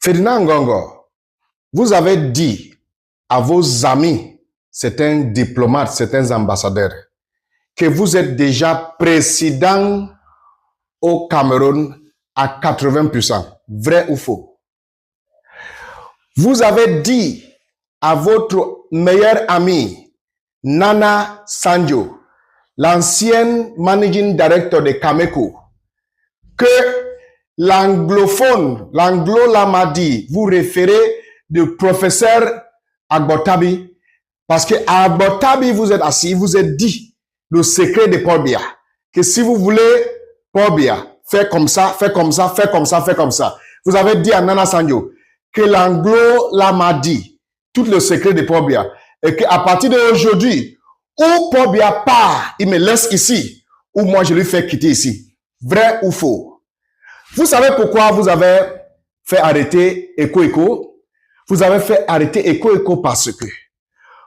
Ferdinand Ngongo, vous avez dit à vos amis, certains diplomates, certains ambassadeurs, que vous êtes déjà président au Cameroun à 80%. Vrai ou faux? Vous avez dit à votre meilleur ami, Nana Sanjo, l'ancienne managing director de Cameco, que l'anglophone, l'anglo-lamadi, vous référez de professeur Agbotabi, parce que à Agbotabi, vous êtes assis, vous êtes dit le secret de Paul Biya, que si vous voulez Paul Biya, faites comme ça, faites comme ça, faites comme ça, faites comme ça. Vous avez dit à Nana Sanjo que l'anglo-lamadi, tout le secret de Paul Biya, et qu'à partir d'aujourd'hui, où Paul Biya part, il me laisse ici, ou moi je lui fais quitter ici. Vrai ou faux? Vous savez pourquoi vous avez fait arrêter Eko Eko? Vous avez fait arrêter Eko Eko parce que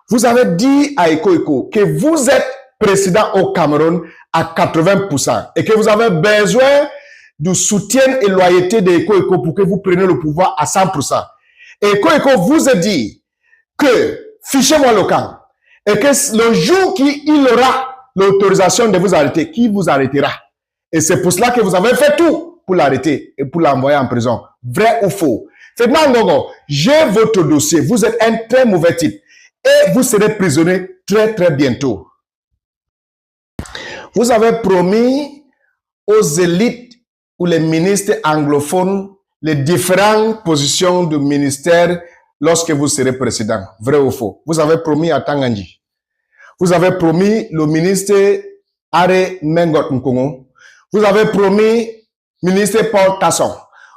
vous avez dit à Eko Eko que vous êtes président au Cameroun à 80% et que vous avez besoin du soutien et loyauté de Eko Eko pour que vous preniez le pouvoir à 100%. Et Eko Eko vous a dit que fichez-moi le camp et que le jour qu'il aura l'autorisation de vous arrêter, qui vous arrêtera. Et c'est pour cela que vous avez fait tout pour l'arrêter et pour l'envoyer en prison. Vrai ou faux? Ferdinand Ngongo, j'ai votre dossier. Vous êtes un très mauvais type. Et vous serez prisonnier très très bientôt. Vous avez promis aux élites ou les ministres anglophones les différentes positions du ministère lorsque vous serez président. Vrai ou faux? Vous avez promis à Tangandji. Vous avez promis le ministre Are Mengot Nkongo. Vous avez promis ministre Paul Tasson.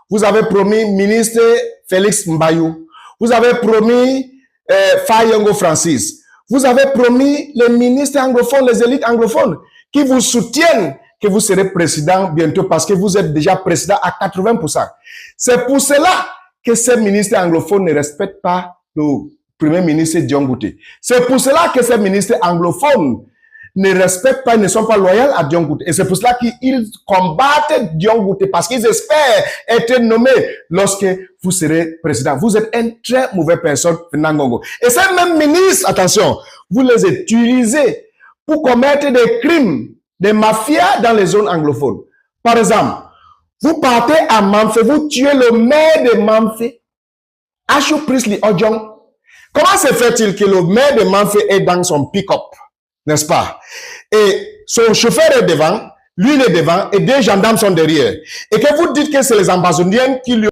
Vous avez promis ministre Félix Mbayou. Vous avez promis Fayongo Francis. Vous avez promis les ministres anglophones, les élites anglophones qui vous soutiennent que vous serez président bientôt parce que vous êtes déjà président à 80%. C'est pour cela que ces ministres anglophones ne respectent pas le premier ministre Dion Ngouté. C'est pour cela que ces ministres anglophones ne respectent pas, ne sont pas loyaux à Dion Ngouté. Et c'est pour cela qu'ils combattent Dion Ngouté parce qu'ils espèrent être nommés lorsque vous serez président. Vous êtes une très mauvaise personne, Ferdinand Ngongo. Et ces mêmes ministres, attention, vous les utilisez pour commettre des crimes, des mafias dans les zones anglophones. Par exemple, vous partez à Mamfe, vous tuez le maire de Mamfe, Achou Prisley Ojong. Comment se fait-il que le maire de Mamfe est dans son pick-up? N'est-ce pas? Et son chauffeur est devant, lui il est devant, et deux gendarmes sont derrière. Et que vous dites que c'est les ambassadeurs qui lui